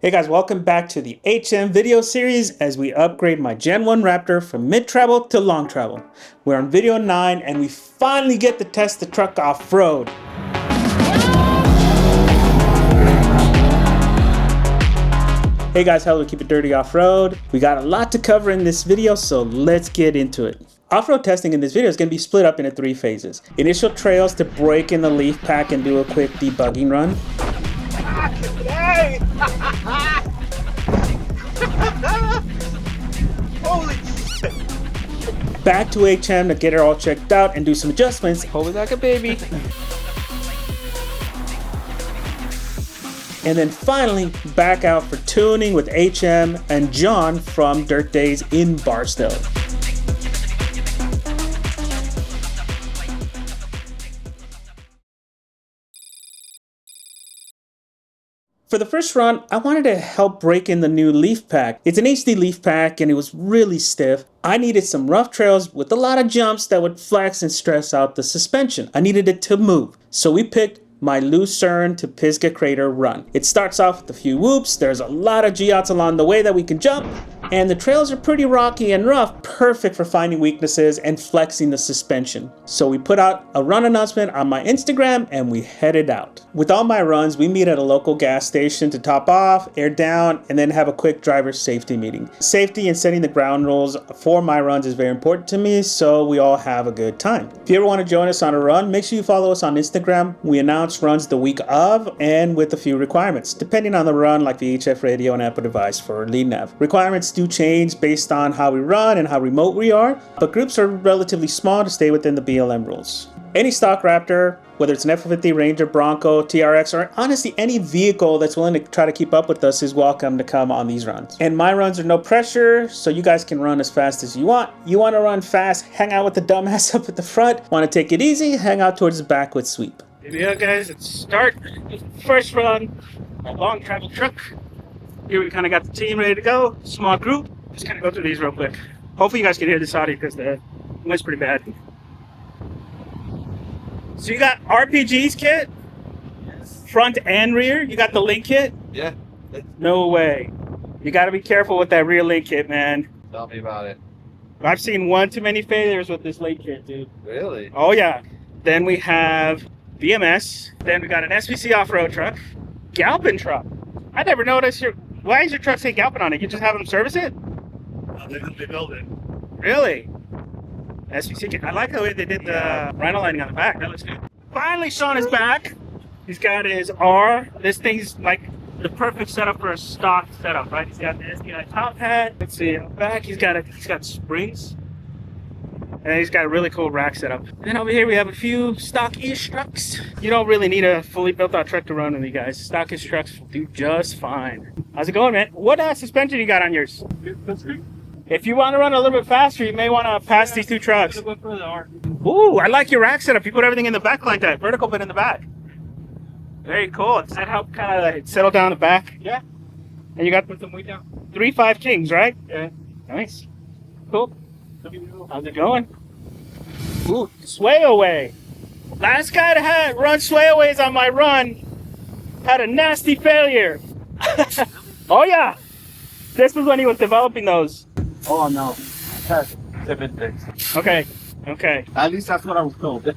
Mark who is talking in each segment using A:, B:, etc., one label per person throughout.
A: Hey guys, welcome back to the HM video series as we upgrade my Gen 1 Raptor from mid-travel to long travel. We're on video 9 and we finally get to test the truck off-road. Hey guys, how do we keep it dirty off-road? We got a lot to cover in this video, so let's get into it. Off-road testing in this video is going to be split up into 3 phases. Initial trails to break in the leaf pack and do a quick debugging run.
B: Hey! Holy shit!
A: Back to HM to get it all checked out and do some adjustments.
B: Hold it like a baby.
A: And then finally, back out for tuning with HM and John from Dirt Days in Barstow. For the first run, I wanted to help break in the new leaf pack. It's an HD leaf pack and it was really stiff. I needed some rough trails with a lot of jumps that would flex and stress out the suspension. I needed it to move. So we picked my Lucerne to Pisgah Crater run. It starts off with a few whoops. There's a lot of G-outs along the way that we can jump. And the trails are pretty rocky and rough, perfect for finding weaknesses and flexing the suspension. So we put out a run announcement on my Instagram and we headed out. With all my runs, we meet at a local gas station to top off, air down, and then have a quick driver safety meeting. Safety and setting the ground rules for my runs is very important to me, so we all have a good time. If you ever want to join us on a run, make sure you follow us on Instagram. We announce runs the week of and with a few requirements, depending on the run, like the HF radio and Apple device for lead nav. Requirements do change based on how we run and how remote we are, but groups are relatively small to stay within the BLM rules. Any stock Raptor, whether it's an F-150, Ranger, Bronco, TRX, or honestly any vehicle that's willing to try to keep up with us is welcome to come on these runs. And my runs are no pressure, so you guys can run as fast as you want. You want to run fast, hang out with the dumbass up at the front. Want to take it easy, hang out towards the back with sweep.
B: Here we go, guys. Let's start the first run. A long travel truck. Here we kind of got the team ready to go. Small group. Just kind of go through these real quick. Hopefully you guys can hear this audio because the noise is pretty bad. So you got RPG's kit?
C: Yes.
B: Front and rear? You got the link kit?
C: Yeah.
B: No way. You got to be careful with that rear link kit, man.
C: Tell me about it.
B: I've seen one too many failures with this link kit, dude.
C: Really?
B: Oh, yeah. Then we have BMS. Then we got an SVC off-road truck. Galpin truck. I never noticed why is your truck say Galpin on it? You just have them service it?
C: They build it.
B: Really? SVC kit. I like the way they did the rhino lining on the back. That looks good. Finally, Sean is back. He's got his R. This thing's like the perfect setup for a stock setup, right? He's got the SDI top hat. Let's see, on the back he's got springs. And he's got a really cool rack setup. Then over here we have a few stock-ish trucks. You don't really need a fully built-out truck to run with you guys. Stock-ish trucks will do just fine. How's it going, man? What suspension you got on yours? If you want to run a little bit faster, you may want to pass these two trucks. Ooh, I like your rack setup. You put everything in the back like that. Vertical bit in the back. Very cool. Does that help kind of like settle down the back? Yeah. And you got put some weight down. 3.5 Kings, right? Yeah. Nice. Cool. How's it going? Ooh, sway away. Last guy to run sway aways on my run had a nasty failure. Oh yeah. This was when he was developing those.
C: Oh no. They've been fixed.
B: Okay.
C: At least that's what I was told.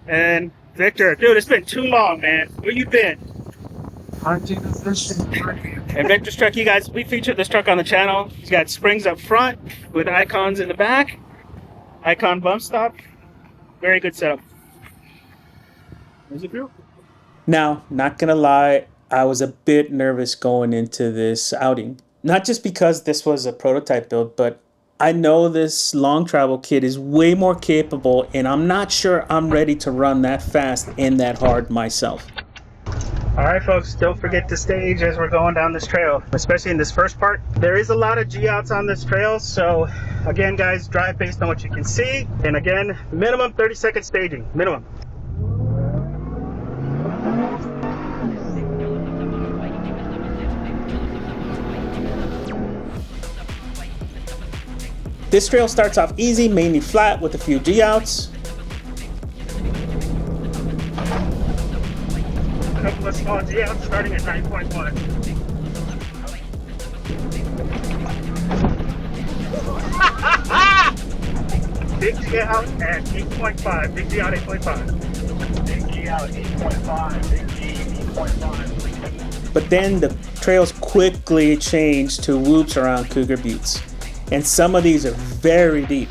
B: And Victor, dude, it's been too long, man. Where you been? And Victor's truck, you guys, we featured this truck on the channel. He's got springs up front with icons in the back. Icon bump stop. Very good setup. There's a few.
A: Now, not gonna lie, I was a bit nervous going into this outing. Not just because this was a prototype build, but I know this long travel kit is way more capable and I'm not sure I'm ready to run that fast and that hard myself.
B: All right, folks, don't forget to stage as we're going down this trail, especially in this first part. There is a lot of G-outs on this trail, so again, guys, drive based on what you can see. And again, minimum 30-second staging, minimum.
A: This trail starts off easy, mainly flat with a few G-outs.
B: A couple of small G-outs starting at 9.1. Big G out at 8.5. Big G out 8.5.
C: Big G out 8.5. Big G 8.5.
A: But then the trails quickly changed to whoops around Cougar Buttes. And some of these are very deep.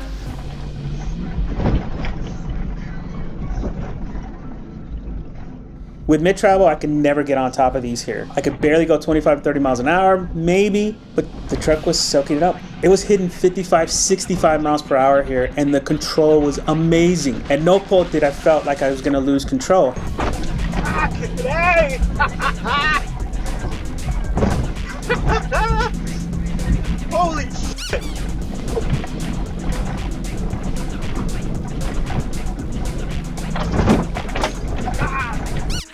A: With mid-travel, I could never get on top of these here. I could barely go 25, 30 miles an hour, maybe, but the truck was soaking it up. It was hitting 55, 65 miles per hour here, and the control was amazing. At no point did I felt like I was gonna lose control.
C: Hey! Holy shit!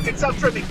B: It's up tripping.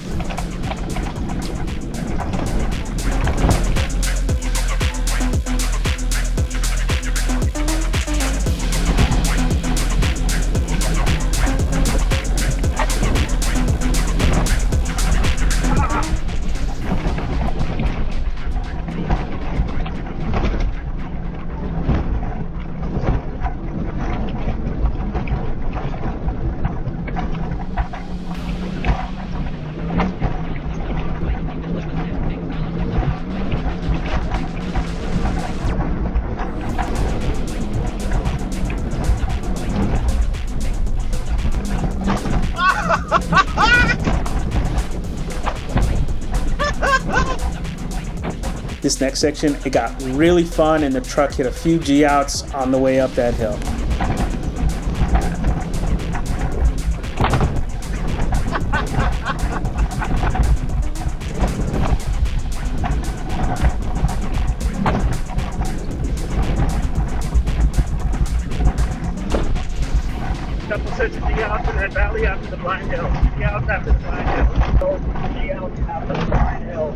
A: This next section, it got really fun and the truck hit a few G outs on the way up that hill.
B: Couple sets of G outs in that valley after the blind hill. G outs after the blind hill. G outs after the blind hill.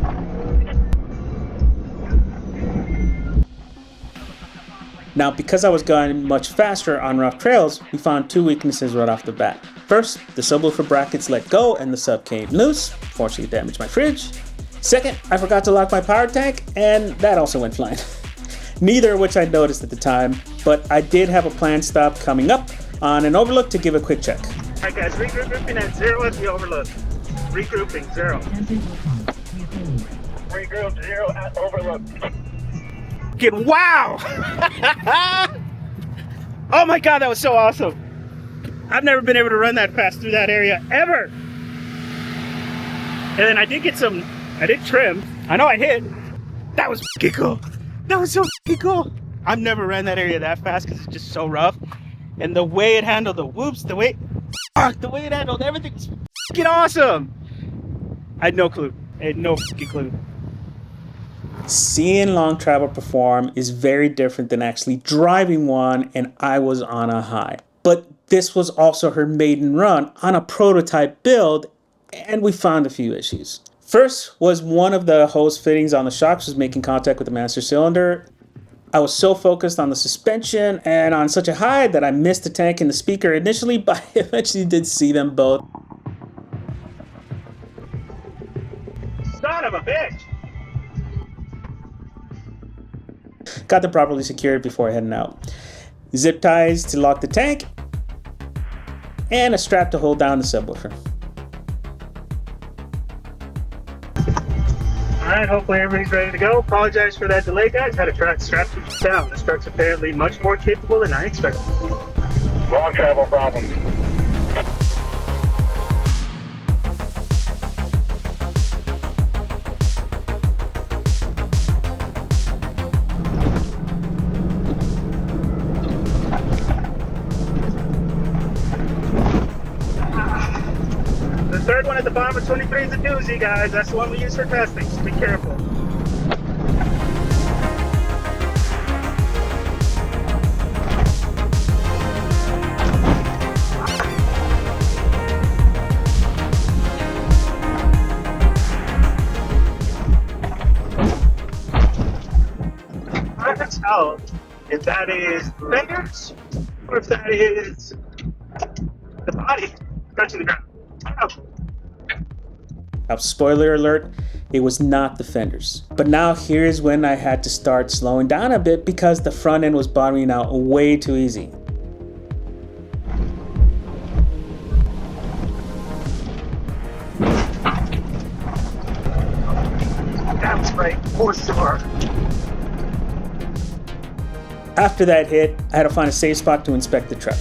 A: Now, because I was going much faster on rough trails, we found two weaknesses right off the bat. First, the subwoofer brackets let go and the sub came loose. Fortunately, it damaged my fridge. Second, I forgot to lock my power tank, and that also went flying. Neither of which I noticed at the time, but I did have a planned stop coming up on an overlook to give a quick check.
B: Alright guys, regrouping at 0 at the overlook. Regrouping, 0.
C: Regroup 0 at overlook.
B: Wow! Oh my god, that was so awesome. I've never been able to run that fast through that area ever. And then I did trim. I know I hit. That was f***ing cool. That was so f***ing cool. I've never ran that area that fast because it's just so rough. And the way it handled the whoops, the way it handled everything was f***ing awesome. I had no clue. I had no f***ing clue.
A: Seeing long travel perform is very different than actually driving one, and I was on a high. But this was also her maiden run on a prototype build, and we found a few issues. First was one of the hose fittings on the shocks was making contact with the master cylinder. I was so focused on the suspension and on such a high that I missed the tank and the speaker initially, but I eventually did see them both.
B: Son of a bitch!
A: Got them properly secured before heading out. Zip ties to lock the tank, and a strap to hold down the subwoofer.
B: Alright, hopefully everybody's ready to go. Apologize for that delay, guys. Had to strap it down. This truck's apparently much more capable than I expected.
C: Long travel problems.
B: The third one at the bottom of 23 is a doozy, guys. That's the one we use for testing, so be careful. I can tell if that is fenders or if that is the body touching the ground.
A: Now, spoiler alert, it was not the fenders. But now here's when I had to start slowing down a bit because the front end was bottoming out way too easy.
B: That was great, for sure.
A: After that hit, I had to find a safe spot to inspect the truck.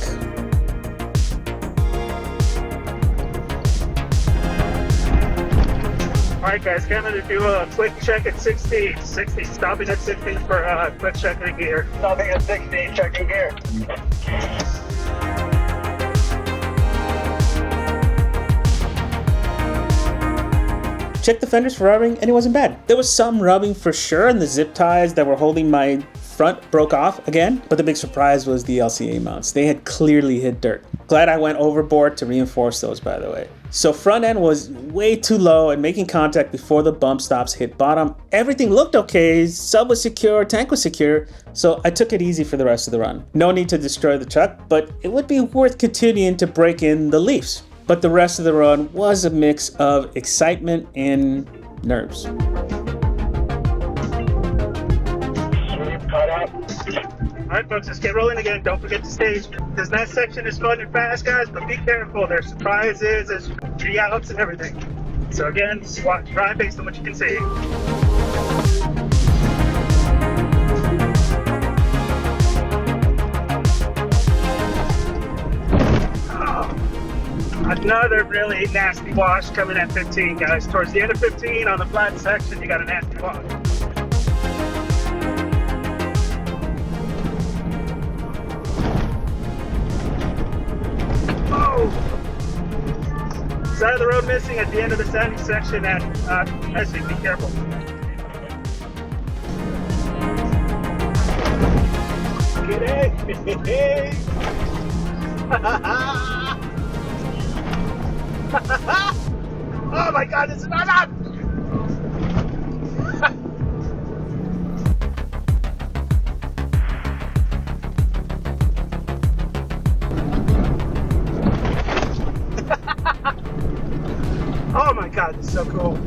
B: Alright guys, coming to do a quick check at 60, stopping at 60 for a quick check of the gear.
C: Stopping at 60, checking gear.
A: Checked the fenders for rubbing, and it wasn't bad. There was some rubbing for sure, and the zip ties that were holding my front broke off again, but the big surprise was the LCA mounts. They had clearly hit dirt. Glad I went overboard to reinforce those, by the way. So front end was way too low and making contact before the bump stops hit bottom. Everything looked okay, sub was secure, tank was secure, so I took it easy for the rest of the run. No need to destroy the truck, but it would be worth continuing to break in the leaves. But the rest of the run was a mix of excitement and nerves.
C: Cut up.
B: Alright folks, let's get rolling again. Don't forget the stage. This next section is fun and fast, guys, but be careful. There's surprises, there's G-outs and everything. So again, drive based on what you can see. Another really nasty wash coming at 15, guys. Towards the end of 15 on the flat section, you got a nasty wash. Oh! Side of the road missing at the end of the sandy section at Essex. Be careful. Get it! Oh my god, this is not up! Oh my god, this is so cool.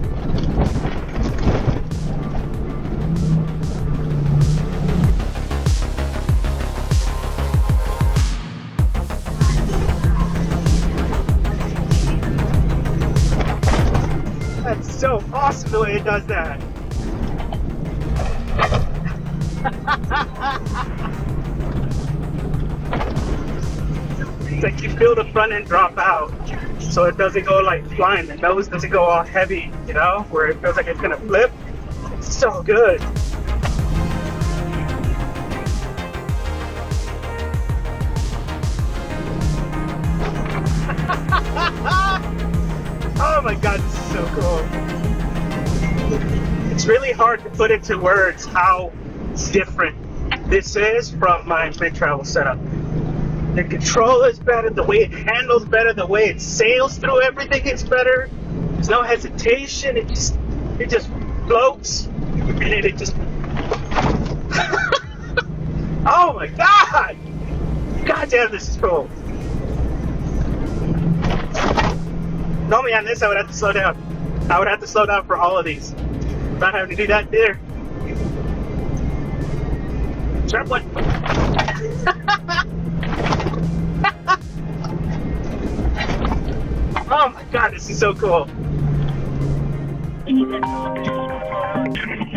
B: That's so awesome the way it does that. It's like you feel the front end drop out, so it doesn't go like flying. The nose doesn't go all heavy, you know, where it feels like it's gonna flip. It's so good. Oh my god, this is so cool. It's really hard to put into words how different this is from my mid-travel setup. The control is better, the way it handles better, the way it sails through everything is better. There's no hesitation, it just floats, and then it just... Oh my god! God damn, this is cool. Normally on this, I would have to slow down. I would have to slow down for all of these. Not having to do that there. Sharp one. Oh my god, this is so cool. Hey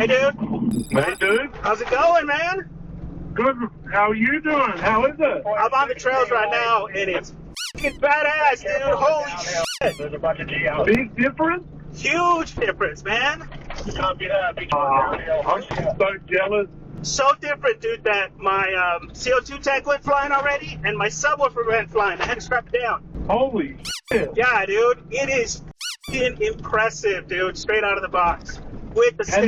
B: dude.
C: Hey dude.
B: How's it going, man?
C: Good. How are you doing? How is it?
B: I'm on the trails right now, and it's f***ing badass, dude. Holy shit.
C: There's a bunch of G-outs. Big difference?
B: Huge difference, man.
C: Copy that. I'm so jealous.
B: So different, dude, that my CO2 tank went flying already, and my subwoofer went flying. I had to strap it down.
C: Holy shit.
B: Yeah, dude. It is f***ing impressive, dude. Straight out of the box. With the
C: And
B: stick.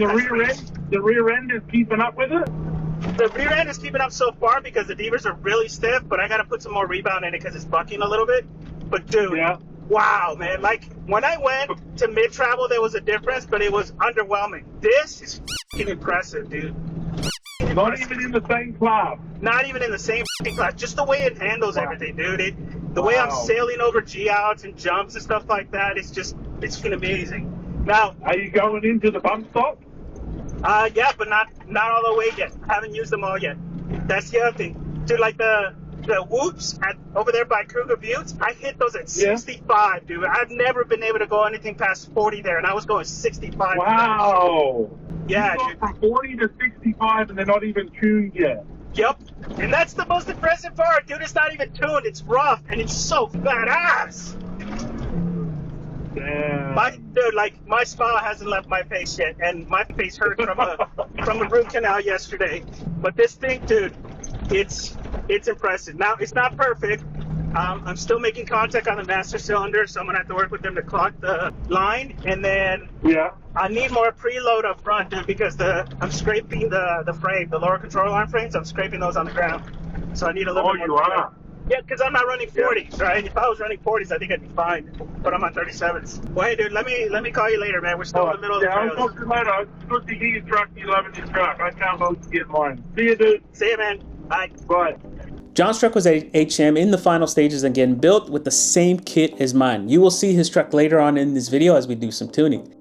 C: the rear end is keeping up with it?
B: The rear end is keeping up so far because the devers are really stiff, but I got to put some more rebound in it because it's bucking a little bit. But, dude.
C: Yeah.
B: Wow, man. Like, when I went to mid-travel, there was a difference, but it was underwhelming. This is f***ing impressive, dude.
C: Not even in the same class.
B: Not even in the same f***ing class. Just the way it handles everything, dude. The way I'm sailing over G-outs and jumps and stuff like that, it's f***ing amazing. Now,
C: Are you going into the bump stop?
B: yeah, but not all the way yet. Haven't used them all yet. That's the other thing. Dude, like the whoops over there by Kruger Buttes, I hit those at 65, dude. I've never been able to go anything past 40 there, and I was going 65.
C: Wow.
B: Yeah,
C: You go
B: dude.
C: from 40 to 65 and they're not even tuned yet.
B: Yep. And that's the most impressive part, dude. It's not even tuned. It's rough, and it's so badass.
C: Damn.
B: My smile hasn't left my face yet, and my face hurt from a root canal yesterday. But this thing, dude, it's impressive. Now, it's not perfect. I'm still making contact on the master cylinder, so I'm gonna have to work with them to clock the line, and then
C: Yeah.
B: I need more preload up front, dude, because I'm scraping the frame, the lower control arm frames. I'm scraping those on the ground, so I need a little
C: Oh,
B: bit
C: you
B: more.
C: are?
B: Yeah, because I'm not running 40s, right? If I was running 40s, I think I'd be fine. But I'm on 37s. Well, hey, dude, let me call you later, man. We're still in the middle of the
C: Yeah, I'll
B: trails.
C: talk to you later. I'm supposed to get your truck, you loving your truck. I can't wait to get mine. See you, dude.
B: See you, man. Bye.
C: Bye.
A: John's truck was at HM in the final stages and getting built with the same kit as mine. You will see his truck later on in this video as we do some tuning.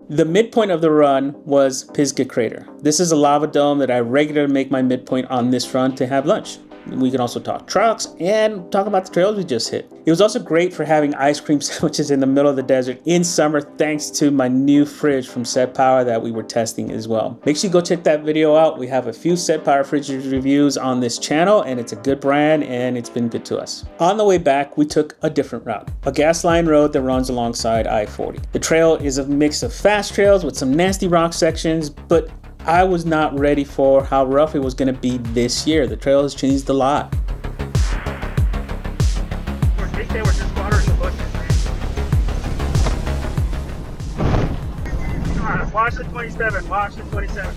A: The midpoint of the run was Pisgah Crater. This is a lava dome that I regularly make my midpoint on this run to have lunch. We can also talk trucks and talk about the trails we just hit. It was also great for having ice cream sandwiches in the middle of the desert in summer thanks to my new fridge from SetPower that we were testing as well. Make sure you go check that video out. We have a few SetPower Fridge reviews on this channel, and it's a good brand and it's been good to us. On the way back, we took a different route, a gas line road that runs alongside I-40. The trail is a mix of fast trails with some nasty rock sections, but I was not ready for how rough it was going to be this year. The trail has changed a lot.
B: They were just watering the bushes, man. All right, watch the 27. Watch the 27.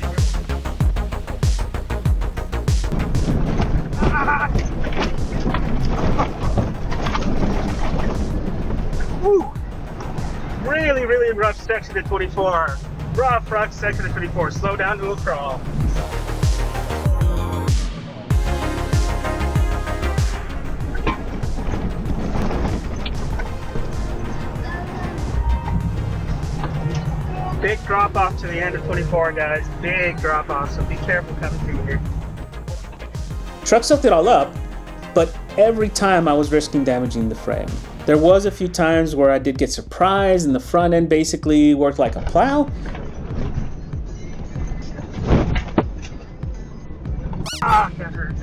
B: Woo. Really, really rough section of 24. Rough section of 24. Slow down to a crawl. Big drop off to the end of 24, guys. Big drop off, so be careful coming through here.
A: Truck soaked it all up, but every time I was risking damaging the frame. There was a few times where I did get surprised and the front end basically worked like a plow.
B: Ah, that hurt.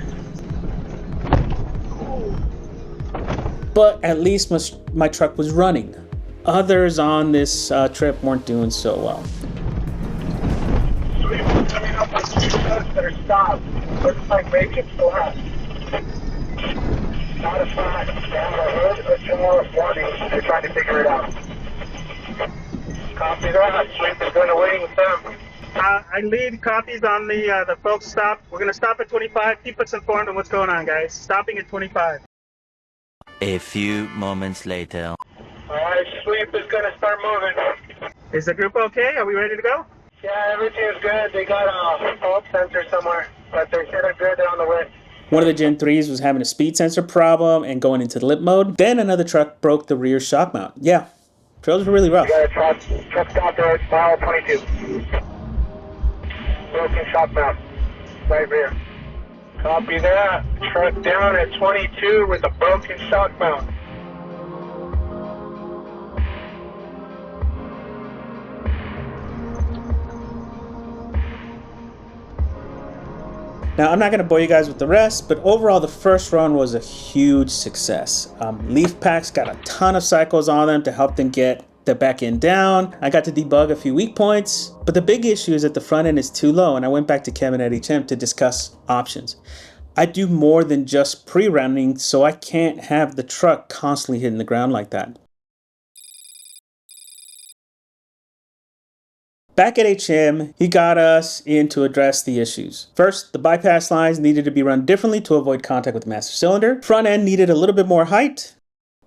A: But at least my truck was running. Others on this trip weren't doing so well.
C: Coming up on that are stopped. Looks like maybe it's flat. Not a flat. Down the hood or somewhere warning. They're trying to figure it out. Copy that. Sweep is going to waiting with them.
B: I leave copies on the folks stop. We're gonna stop at 25. Keep us informed on what's going on, guys. Stopping at 25.
D: A few moments later.
C: Alright, sweep is going to start moving.
B: Is the group okay? Are we ready to go?
C: Yeah, everything's good. They got a fault sensor somewhere, but they said it's good. They're on the way.
A: One of the Gen 3s was having a speed sensor problem and going into limp mode. Then another truck broke the rear shock mount. Yeah, trails were really rough.
C: We got a truck stop there. It's mile 22. Broken shock mount. Right rear. Copy that. Truck down at 22 with a broken shock mount.
A: Now, I'm not going to bore you guys with the rest, but overall, the first run was a huge success. Leaf packs got a ton of cycles on them to help them get the back end down. I got to debug a few weak points, but the big issue is that the front end is too low, and I went back to Kevin at HM to discuss options. I do more than just pre-rounding, so I can't have the truck constantly hitting the ground like that. Back at HM, he got us in to address the issues. First, the bypass lines needed to be run differently to avoid contact with the master cylinder. Front end needed a little bit more height.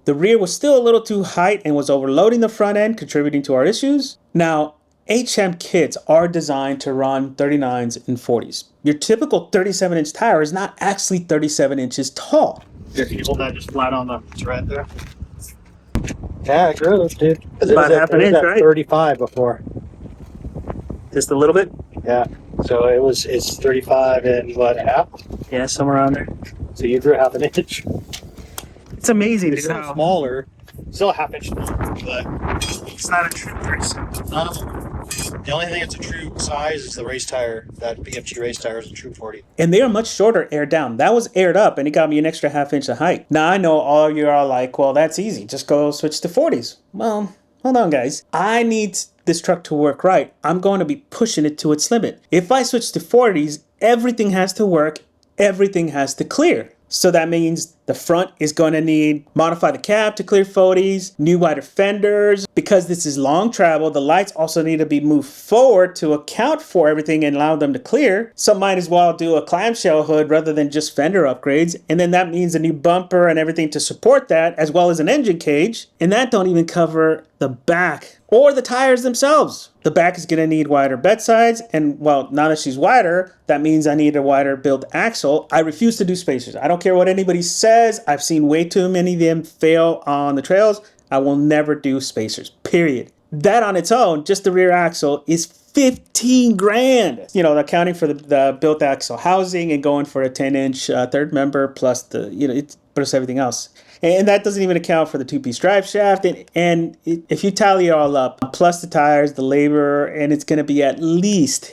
A: The rear was still a little too high and was overloading the front end, contributing to our issues. Now, HM kits are designed to run 39s and 40s. Your typical 37-inch tire is not actually 37 inches tall.
B: Can you hold that just flat on the tread there?
E: Yeah, it grew, dude. 'Cause it
B: About
E: was
B: half
E: at,
B: an
E: it was
B: inch,
E: at
B: right?
E: 35 before.
B: Just a little bit?
E: Yeah. So it's 35 and what, half?
B: Yeah, somewhere around there.
E: So you grew half an inch.
B: It's amazing,
E: It's
B: dude.
E: still
B: How
E: smaller. Still a half inch smaller, but
B: it's not a true race.
E: The only thing that's a true size is the race tire. That BFG race tire is a true 40.
A: And they are much shorter aired down. That was aired up, and it got me an extra half inch of height. Now I know all of you are like, well, that's easy. Just go switch to 40s. Well, hold on, guys. I need this truck to work right. I'm going to be pushing it to its limit. If I switch to 40s, everything has to work. Everything has to clear. So that means the front is going to need modify the cab to clear 40s, new wider fenders. Because this is long travel, the lights also need to be moved forward to account for everything and allow them to clear. So might as well do a clamshell hood rather than just fender upgrades. And then that means a new bumper and everything to support that, as well as an engine cage. And that don't even cover the back or the tires themselves. The back is going to need wider bed sides, and well, now that she's wider, that means I need a wider built axle. I refuse to do spacers. I don't care what anybody says. I've seen way too many of them fail on the trails. I will never do spacers, period. That on its own, just the rear axle, is 15 grand. You know, accounting for the built axle housing and going for a 10-inch third member plus plus everything else. And that doesn't even account for the two-piece drive shaft. And if you tally it all up, plus the tires, the labor, and it's going to be at least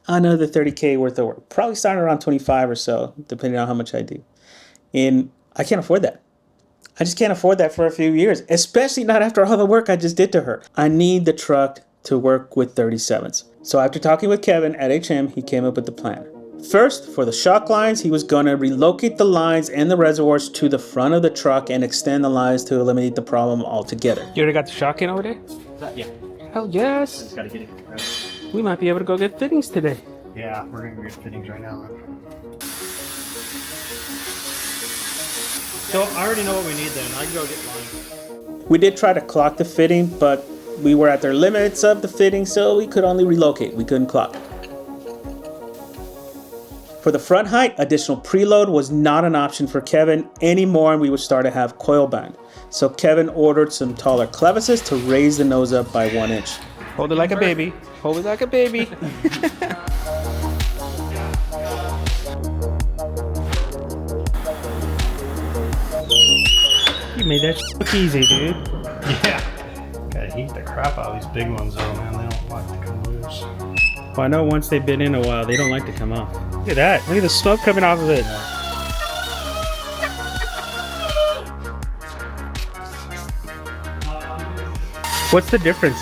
A: another 30K worth of work. Probably starting around 25 or so, depending on how much I do. And I can't afford that. I just can't afford that for a few years, especially not after all the work I just did to her. I need the truck to work with 37s. So after talking with Kevin at HM, he came up with the plan. First, for the shock lines, he was going to relocate the lines and the reservoirs to the front of the truck and extend the lines to eliminate the problem altogether.
B: You already got the shock in over there?
C: Yeah.
B: Hell yes.
C: Just gotta get it.
B: We might be able to go get fittings today.
C: Yeah, we're gonna get fittings right now.
B: So I already know what we need then. I can go get mine.
A: We did try to clock the fitting, but we were at their limits of the fitting, so we could only relocate. We couldn't clock. For the front height, additional preload was not an option for Kevin anymore, and we would start to have coil band. So Kevin ordered some taller clevises to raise the nose up by 1 inch.
B: Hold it like a baby. Hold it like a baby. You made that look easy, dude.
C: Yeah. Gotta heat the crap out of these big ones though, man. They don't like to come loose.
B: Well, I know once they've been in a while, they don't like to come off. Look at that. Look at the smoke coming off of it. What's the difference?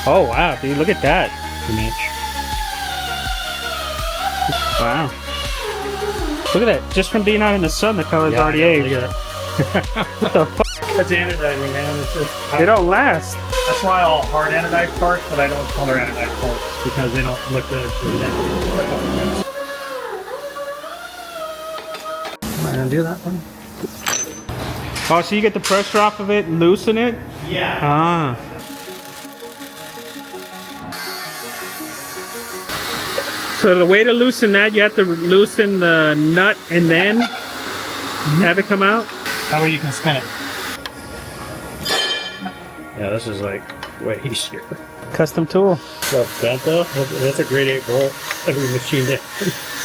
B: Oh, wow, dude. Look at that.
C: An inch.
B: Wow. Look at that. Just from being out in the sun, the color's already aged. What the fuck?
C: That's anodizing, man. It's just,
B: They don't last.
C: that's why all hard anodized parts, but I don't color anodized parts because they don't look good. Am I gonna do that one?
B: Oh, so you get the pressure off of it and loosen it?
C: Yeah.
B: Ah. So the way to loosen that, you have to loosen the nut and then have it come out?
C: That way you can spin it. Yeah, this is like way easier.
B: Custom tool.
C: Love bent though. That's a grade 8 roll. Every machine that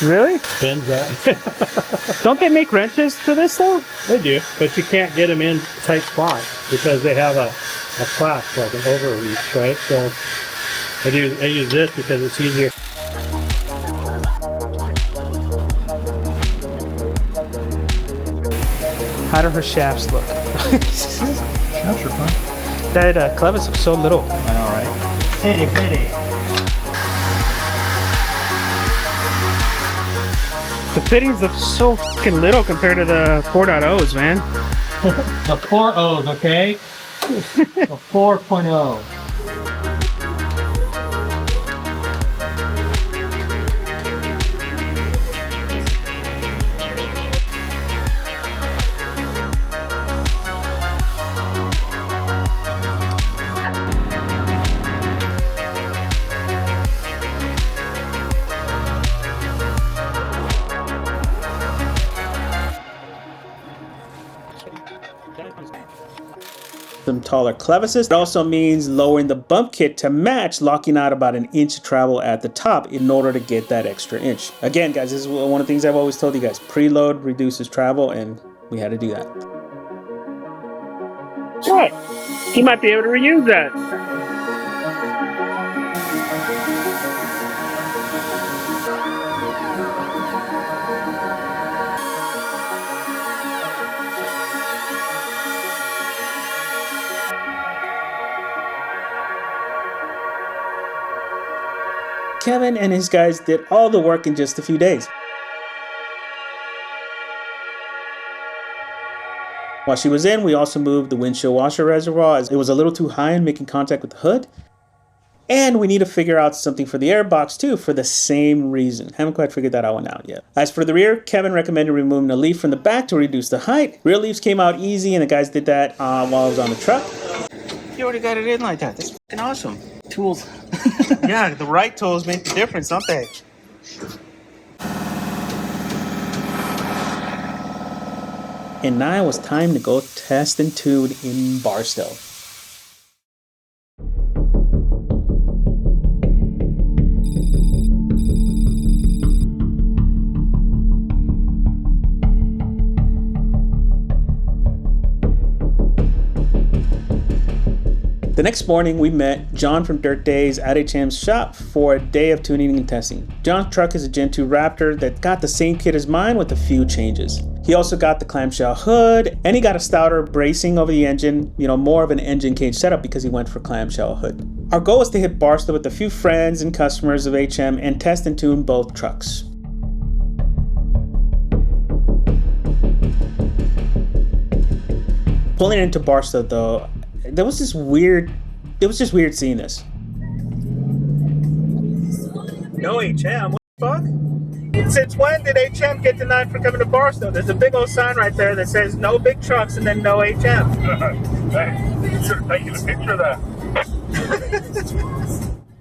B: Really?
C: bends that.
B: Don't they make wrenches to this though?
C: They do, but you can't get them in tight spots because they have a clasp, like an overreach, right? So I use this because it's easier.
B: How do her shafts look?
C: Shafts are fun.
B: That clevis looks so little.
C: I know, right? Itty bitty.
B: The fittings look so fucking little compared to the 4.0s, man.
C: The 4.0s, okay? The 4.0.
A: Some taller clevises. It also means lowering the bump kit to match, locking out about 1 inch of travel at the top in order to get that extra inch. Again, guys, this is one of the things I've always told you guys. Preload reduces travel, and we had to do that.
B: What? He might be able to reuse that.
A: Kevin and his guys did all the work in just a few days. While she was in, we also moved the windshield washer reservoir as it was a little too high and making contact with the hood. And we need to figure out something for the air box too, for the same reason. Haven't quite figured that one out yet. As for the rear, Kevin recommended removing the leaf from the back to reduce the height. Rear leaves came out easy, and the guys did that while I was on the truck.
B: You already got it in like that. That's fucking awesome.
F: Tools.
B: Yeah, the right tools make the difference, don't they?
A: And now it was time to go test and tune in Barstow. The next morning, we met John from Dirt Days at HM's shop for a day of tuning and testing. John's truck is a Gen 2 Raptor that got the same kit as mine with a few changes. He also got the clamshell hood, and he got a stouter bracing over the engine, more of an engine cage setup because he went for clamshell hood. Our goal was to hit Barstow with a few friends and customers of HM and test and tune both trucks. Pulling into Barstow though, it was just weird seeing this.
B: No HM? What the fuck? Since when did HM get denied for coming to Barstow? There's a big old sign right there that says no big trucks and then no HM.
G: You should have taken a picture of that.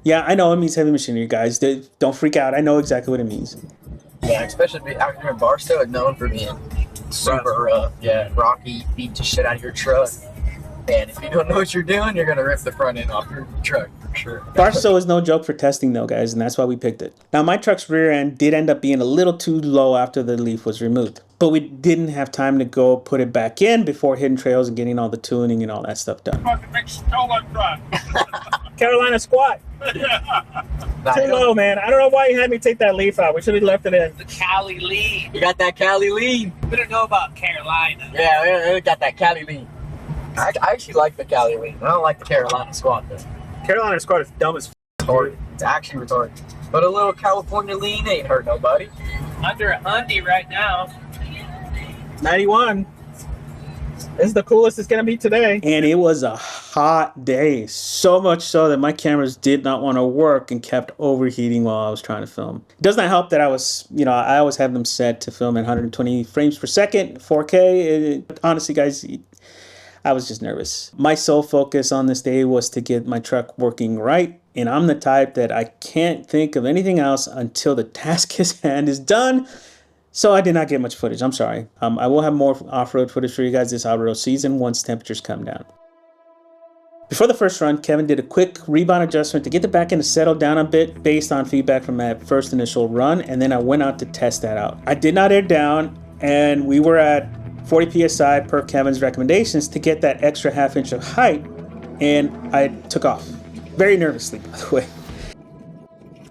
A: Yeah, I know it means heavy machinery, guys. Don't freak out. I know exactly what it means.
F: Yeah, especially out here in Barstow, it's known for being super rough. Yeah, rocky, beat the shit out of your truck. And if you don't know what you're doing, you're going to rip the front end off your truck for sure.
A: Barstow is no joke for testing though, guys, and that's why we picked it. Now, my truck's rear end did end up being a little too low after the leaf was removed, but we didn't have time to go put it back in before hitting trails and getting all the tuning and all that stuff done.
G: Fucking big snow truck.
B: Carolina squat. Too low, man. I don't know why you had me take that leaf out. We should have left it in.
H: The Cali lean.
F: You got that Cali lean.
H: We don't know about Carolina.
F: Yeah, we got that Cali lean. I actually like the Cali lean. I don't like the Carolina squat though.
B: Carolina squat is dumb as
F: Retarded. It's actually retarded. But a little California lean ain't hurt nobody.
H: Under $100 right now.
B: 91. This is the coolest it's gonna be today.
A: And it was a hot day, so much so that my cameras did not want to work and kept overheating while I was trying to film. It does not help that I always have them set to film at 120 frames per second, 4K. Honestly, guys, I was just nervous. My sole focus on this day was to get my truck working right, and I'm the type that I can't think of anything else until the task at hand is done. So I did not get much footage. I'm sorry. I will have more off-road footage for you guys this off-road season once temperatures come down. Before the first run, Kevin did a quick rebound adjustment to get the back end to settle down a bit based on feedback from that first initial run, and then I went out to test that out. I did not air down, and we were at 40 psi per Kevin's recommendations to get that extra ½ inch of height, and I took off. Very nervously, by the way.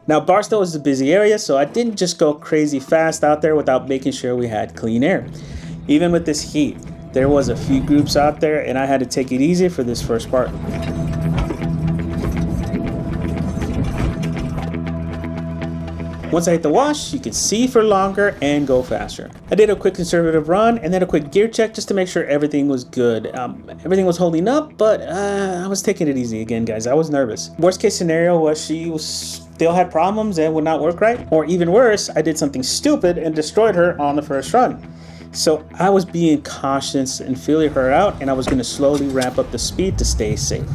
A: Now, Barstow is a busy area, so I didn't just go crazy fast out there without making sure we had clean air. Even with this heat, there was a few groups out there, and I had to take it easy for this first part. Once I hit the wash, you could see for longer and go faster. I did a quick conservative run and then a quick gear check just to make sure everything was good. Everything was holding up, but I was taking it easy again, guys. I was nervous. Worst case scenario was still had problems and would not work right. Or even worse, I did something stupid and destroyed her on the first run. So I was being cautious and feeling her out, and I was going to slowly ramp up the speed to stay safe.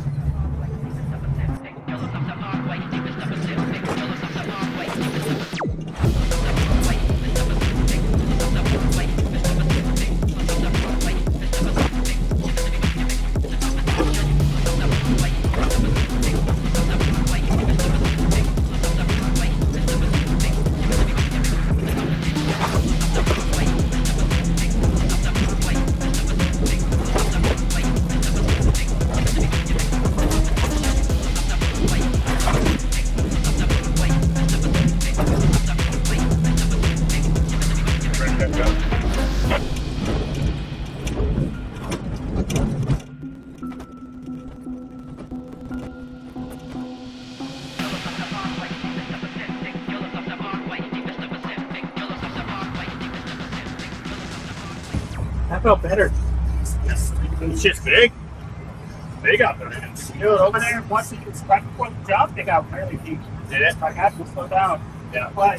B: I felt better. It's just big. Big out there, man. Dude, over there, once you right before the jump, they got really deep. Like, I have to slow down. Yeah. But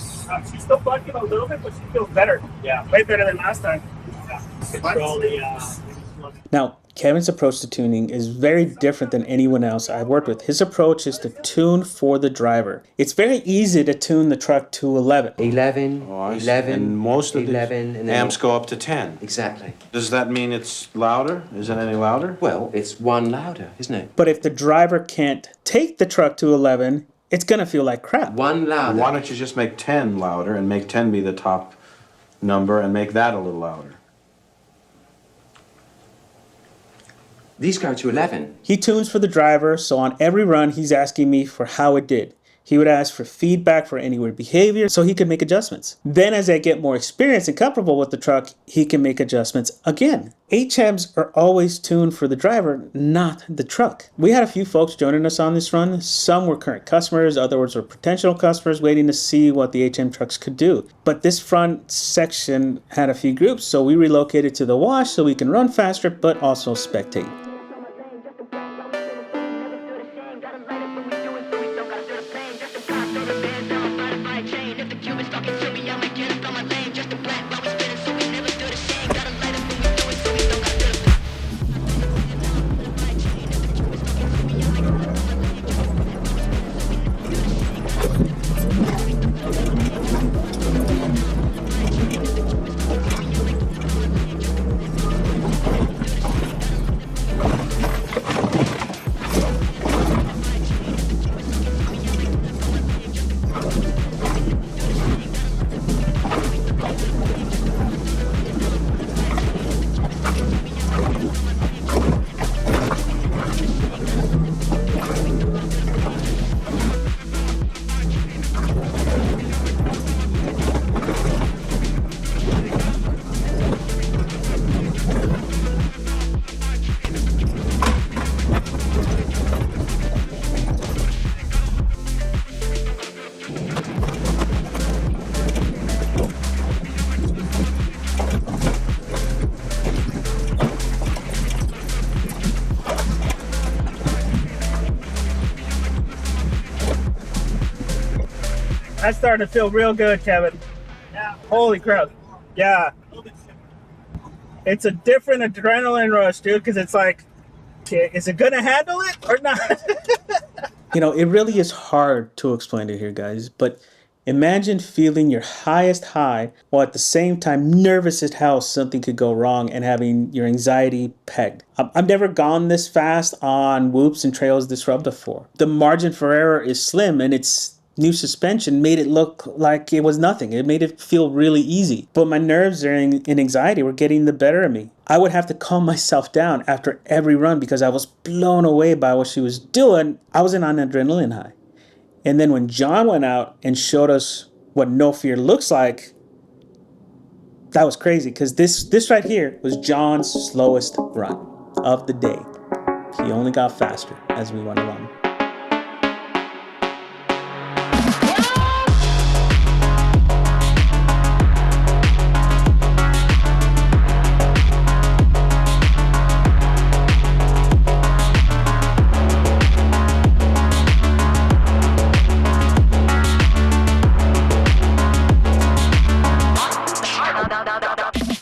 B: she's still bucking a little bit, but she feels better. Yeah. Way better than last time. Yeah. Control the,
A: Now, Kevin's approach to tuning is very different than anyone else I've worked with. His approach is to tune for the driver. It's very easy to tune the truck to 11.
I: 11,
J: Oh, I see.
I: 11,
J: And most of
I: 11,
J: the
I: and then
J: amps go up to 10.
I: Exactly.
J: Does that mean it's louder? Is it any louder?
I: Well, it's one louder, isn't it?
A: But if the driver can't take the truck to 11, it's going to feel like crap.
I: One louder.
J: Why don't you just make 10 louder and make 10 be the top number and make that a little louder?
I: These go to 11.
A: He tunes for the driver, so on every run, he's asking me for how it did. He would ask for feedback for any weird behavior so he could make adjustments. Then as I get more experience and comfortable with the truck, he can make adjustments again. HMs are always tuned for the driver, not the truck. We had a few folks joining us on this run. Some were current customers, others were potential customers waiting to see what the HM trucks could do. But this front section had a few groups, so we relocated to the wash so we can run faster but also spectate.
B: That's starting to feel real good, Kevin. Yeah. Holy crap. Yeah. It's a different adrenaline rush, dude, because it's like, okay, is it going to handle it or not?
A: You know, it really is hard to explain it here, guys, but imagine feeling your highest high while at the same time nervous as how something could go wrong and having your anxiety pegged. I've never gone this fast on whoops and trails this rub before. The margin for error is slim, and its new suspension made it look like it was nothing. It made it feel really easy. But my nerves and anxiety were getting the better of me. I would have to calm myself down after every run because I was blown away by what she was doing. I was on an adrenaline high. And then when John went out and showed us what no fear looks like, that was crazy because this right here was John's slowest run of the day. He only got faster as we went along.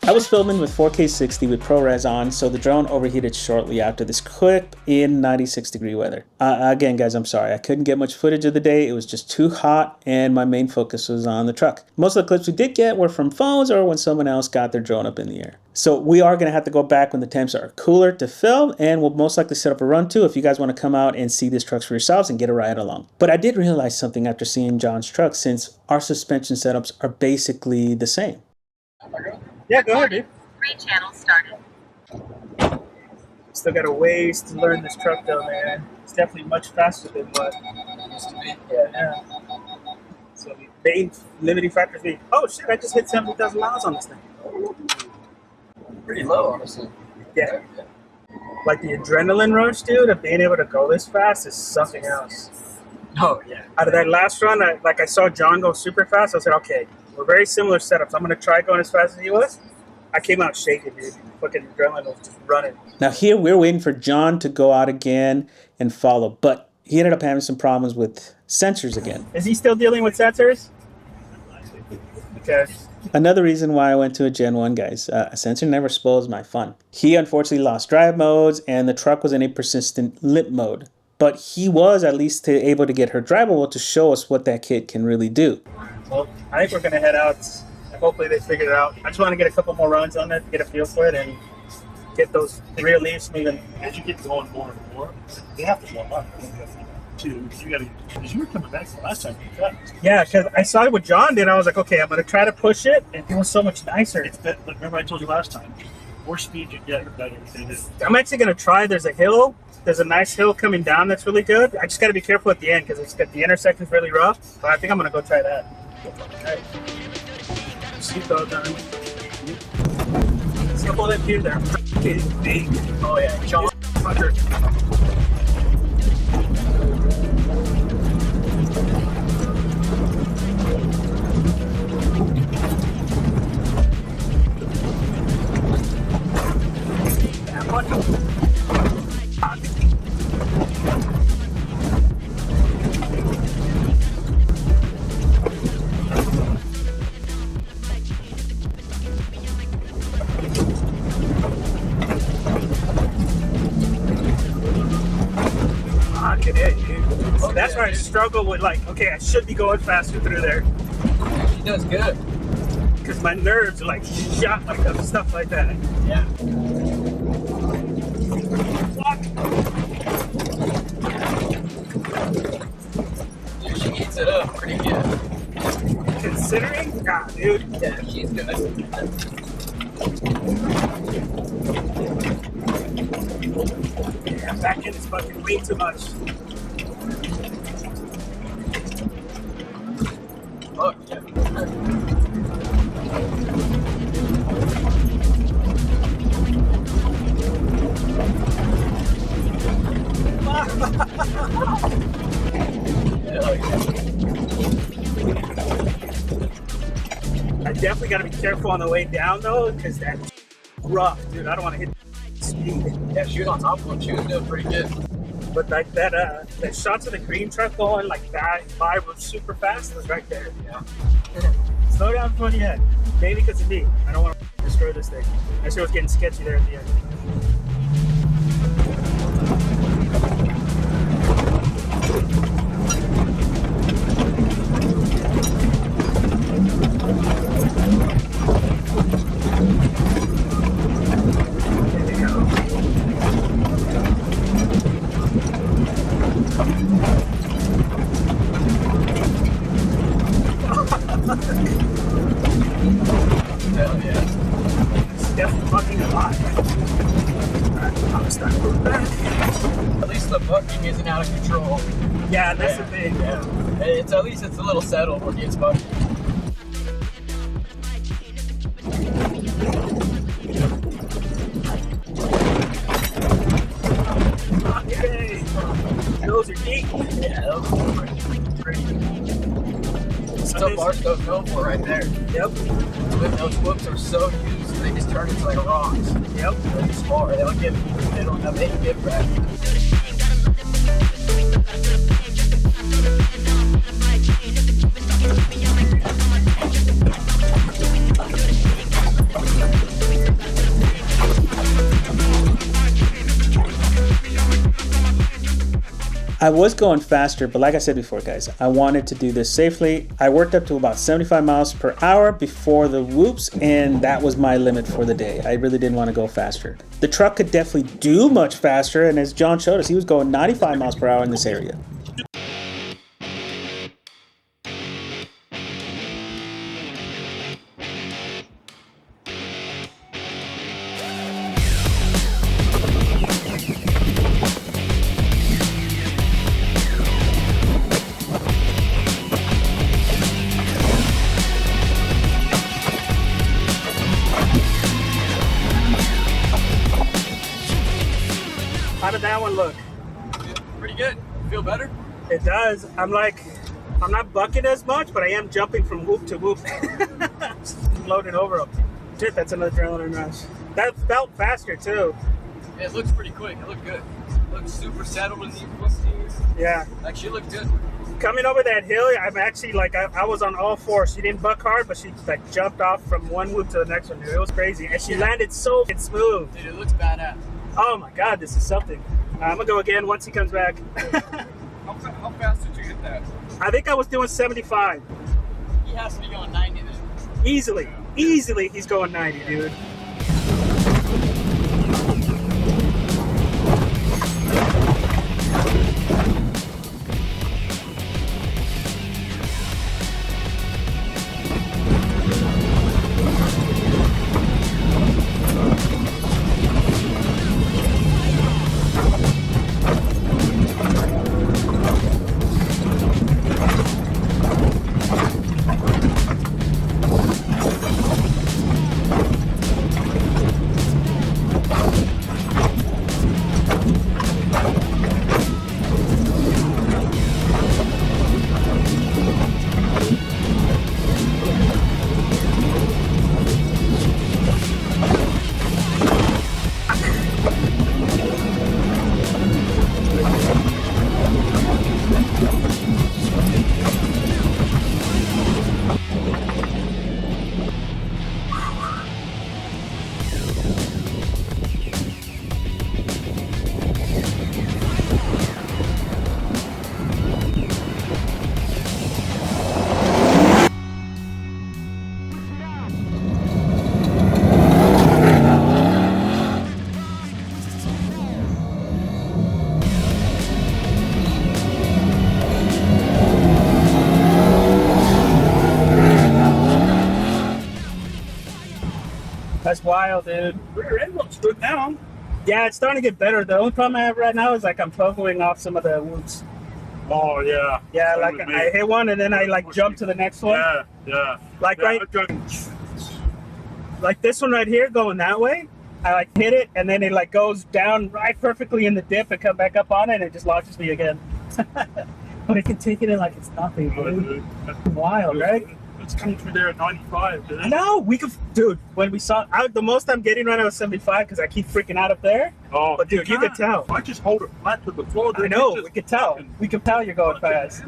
A: I was filming with 4K 60 with ProRes on, so the drone overheated shortly after this clip in 96-degree weather. Again, guys, I'm sorry. I couldn't get much footage of the day. It was just too hot, and my main focus was on the truck. Most of the clips we did get were from phones or when someone else got their drone up in the air. So we are going to have to go back when the temps are cooler to film, and we'll most likely set up a run too if you guys want to come out and see these trucks for yourselves and get a ride along. But I did realize something after seeing John's truck, since our suspension setups are basically the same.
B: Yeah, go ahead, dude.
K: 3 channels started.
B: Still got a ways to learn this truck though, man. It's definitely much faster than what it used to be. Yeah. So the main limiting factors being, oh shit, I just hit 70,000 miles on this thing.
F: Pretty low, honestly.
B: Yeah. Like the adrenaline rush, dude, of being able to go this fast is something else.
F: Oh, yeah.
B: Out of that last run, I saw John go super fast. I said, okay, we're very similar setups. I'm going to try going as fast as he was. I came out shaking, dude. Fucking adrenaline was just running.
A: Now here we're waiting for John to go out again and follow, but he ended up having some problems with sensors again.
B: Is he still dealing with sensors? Okay.
A: Another reason why I went to a Gen 1, guys. A sensor never spoils my fun. He unfortunately lost drive modes, and the truck was in a persistent limp mode. But he was at least able to get her drivable to show us what that kit can really do.
B: Well, I think we're going to head out. Hopefully they figure it out. I just want to get a couple more runs on it to get a feel for it and get those rear leaves moving.
G: As you get going more and more, they have to warm up. You gotta, because you were coming back the last time you cut.
B: Yeah, because I saw it what John did. I was like, okay, I'm going to try to push it, and it was so much nicer.
G: It's better, remember I told you last time, the more speed you get, the better it is.
B: I'm actually going to try. There's a hill. There's a nice hill coming down that's really good. I just got to be careful at the end because the intersection's really rough. But I think I'm going to go try that. Okay. Seatbelt done. See all that view there. Big. Oh yeah, John Hunter. Oh, that's where I struggle with, like, okay, I should be going faster through there.
F: She does good.
B: Because my nerves are like shot like up, stuff like that.
F: Yeah.
B: Fuck.
F: Dude, she eats it up pretty good.
B: Considering? God, dude.
F: Yeah, she's good.
B: Yeah, back in is fucking way too much.
F: Oh, yeah.
B: I definitely got to be careful on the way down though, because that's rough, dude. I don't want to hit speed.
F: Yeah, she was on top of one. She was doing pretty good.
B: But like that shots of the green truck going like that by was super fast was right there.
F: Yeah.
B: Slow down before the end. Maybe because of me. I don't want to destroy this thing. I see it was getting sketchy there at the end.
F: Hell yeah.
B: It's definitely fucking alive. I'm gonna start moving back.
F: At least the bucking isn't out of control.
B: Yeah, that's the thing.
F: Yeah. It's at least it's a little settled when it gets bucking.
B: Okay. Those are deep.
F: Yeah, those are pretty. Stuff bar stuff known for right there.
B: Yep.
F: When those whoops are so used, they just turn into like rocks.
B: Yep.
F: They're small. They don't have any give back.
A: I was going faster, but like I said before, guys, I wanted to do this safely. I worked up to about 75 miles per hour before the whoops, and that was my limit for the day. I really didn't want to go faster. The truck could definitely do much faster, and as John showed us, he was going 95 miles per hour in this area.
B: How did that one look?
F: Pretty good. Feel better?
B: It does. I'm not bucking as much, but I am jumping from whoop to whoop. Loading over them. Shit, that's another adrenaline rush. That felt faster too.
F: It looks pretty quick. It looked good. It looked super settled in these books here.
B: Yeah.
F: Like, she looked good.
B: Coming over that hill, I'm actually like, I was on all fours. She didn't buck hard, but she like jumped off from one loop to the next one, dude. It was crazy. And she landed so smooth.
F: Dude, it looks badass.
B: Oh my God, this is something. I'm gonna go again once he comes back.
F: How fast did you hit that?
B: I think I was doing 75.
F: He has to be going 90 then.
B: Easily. Easily he's going 90, dude. That's wild, dude.
G: Rear end looks good now.
B: Yeah, it's starting to get better. The only problem I have right now is like I'm buckling off some of the whoops.
G: Oh yeah.
B: Yeah,
G: Same
B: like
G: with me.
B: I hit one and then I like jump to the next one.
G: Yeah, yeah.
B: Like
G: Yeah,
B: right, like this one right here going that way. I like hit it and then it like goes down right perfectly in the dip and come back up on it and it just launches me again. But it can take it in like it's nothing, dude. Wild, right?
G: It's coming through there at 95, didn't it?
B: No, we could, dude. When we saw, the most I'm getting right now is 75 because I keep freaking out up there.
G: Oh,
B: but dude, you could tell.
G: I just hold it flat to the floor.
B: I know, we could tell. We could tell you're going fast.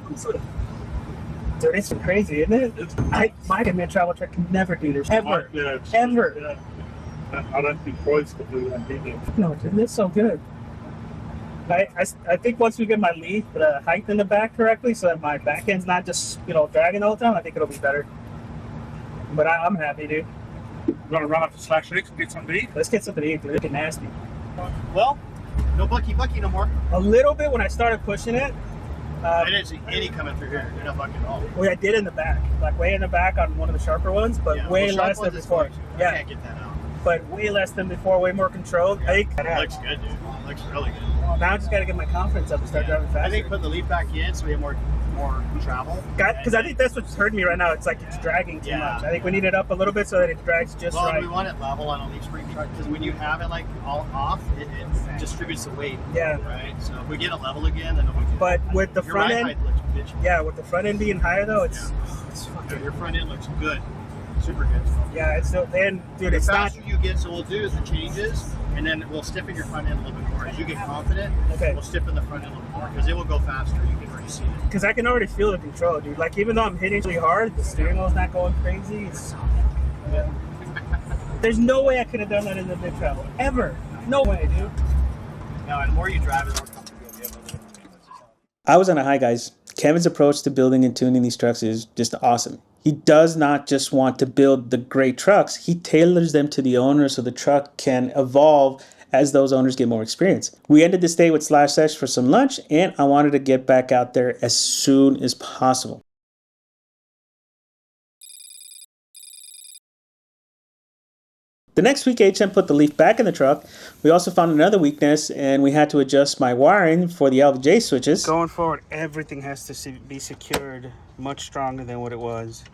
B: Dude, it's crazy, isn't it? My mid-travel truck can never do this. Ever. Ever.
G: Yeah. I don't think boys could do that either.
B: No, dude, it's so good. I think once we get my leaf, the height in the back correctly, so that my back end's not just, dragging the whole time, I think it'll be better. But I'm happy, dude.
G: You want to run up to Slash X and get some beef?
B: Let's get something to eat, dude. It's nasty.
E: Well, no bucky no more.
B: A little bit when I started pushing it.
E: I didn't see any coming through here. You're not bucking at all.
B: Well, I did in the back, like way in the back on one of the sharper ones, but way less than before.
E: I can't get that out.
B: But way less than before, way more controlled. I think
E: It looks good, dude. It looks really good.
B: now I just got to get my confidence up and start driving faster.
E: I think put the leaf back in so we have more travel.
B: Because I think that's what's hurting me right now. It's like it's dragging too much. I think we need it up a little bit so that it drags just right.
E: We want it level on a leaf spring truck because when you have it like all off, it distributes the weight.
B: Yeah.
E: Right. So if we get it level again, then we can.
B: But with the front end,
E: looks bitchy.
B: yeah, with the front end being higher though, it's
E: fucking. Your front end looks good, super good.
B: Yeah, it's still then, dude. It's
E: the
B: not.
E: faster you get, so we'll do is the changes, and then we'll stiffen your front end a little bit more. As you get confident, we'll stiffen the front end a little bit more because it will go faster. You can already see it.
B: Because I can already feel the control, dude. Like even though I'm hitting really hard, the steering wheel's not going crazy. It's, there's no way I could have done that in the mid travel ever. No way, dude.
E: No, and the more you drive, the more comfortable you'll be able to do it.
A: I was on a high, guys. Kevin's approach to building and tuning these trucks is just awesome. He does not just want to build the great trucks. He tailors them to the owner so the truck can evolve as those owners get more experience. We ended this day with Slash Sesh for some lunch, and I wanted to get back out there as soon as possible. The next week, HM put the Leaf back in the truck. We also found another weakness, and we had to adjust my wiring for the LJ switches.
B: Going forward, everything has to be secured much stronger than what it was.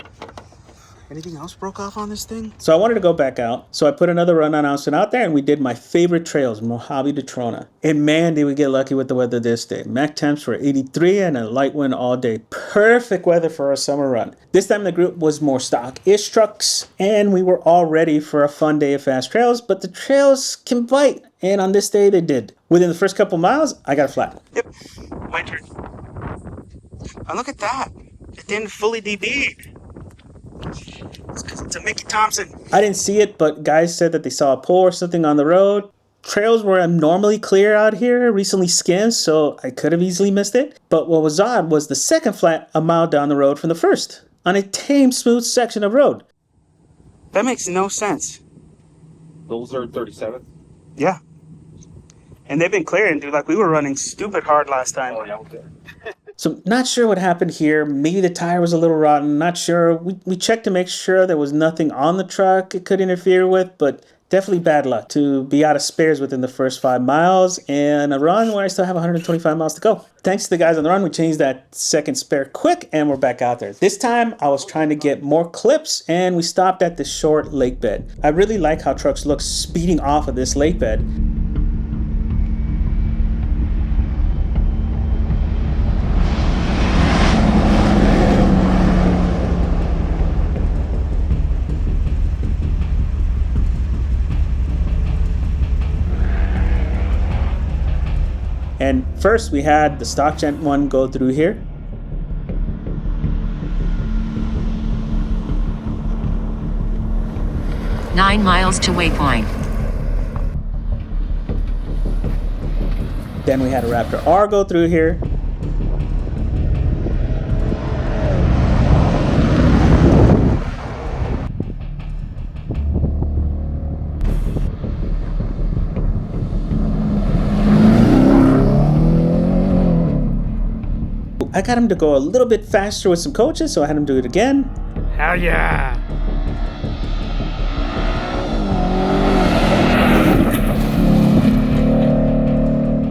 A: Anything else broke off on this thing? So I wanted to go back out. So I put another run announcement out there and we did my favorite trails, Mojave to Trona. And man, did we get lucky with the weather this day. Max temps were 83 and a light wind all day. Perfect weather for a summer run. This time the group was more stock-ish trucks and we were all ready for a fun day of fast trails, but the trails can bite. And on this day they did. Within the first couple miles, I got a flat. Yep, my turn. Oh, look at that. It didn't fully DB'd. It's because it's a Mickey Thompson. I didn't see it, but guys said that they saw a pole or something on the road. Trails were normally clear out here, recently skimmed, so I could have easily missed it. But what was odd was the second flat a mile down the road from the first, on a tame, smooth section of road. That makes no sense.
J: Those are 37.
A: Yeah. And they've been clearing, dude. Like, we were running stupid hard last time.
J: Oh, yeah, okay.
A: So not sure what happened here. Maybe the tire was a little rotten. Not sure. We checked to make sure there was nothing on the truck it could interfere with, but definitely bad luck to be out of spares within the first 5 miles and a run where I still have 125 miles to go. Thanks to the guys on the run, we changed that second spare quick and we're back out there. This time I was trying to get more clips and we stopped at this short lake bed. I really like how trucks look speeding off of this lake bed. And first we had the stock Gent one go through here.
L: Nine miles to waypoint.
A: Then we had a Raptor R go through here. I got him to go a little bit faster with some coaches, so I had him do it again.
B: Hell yeah.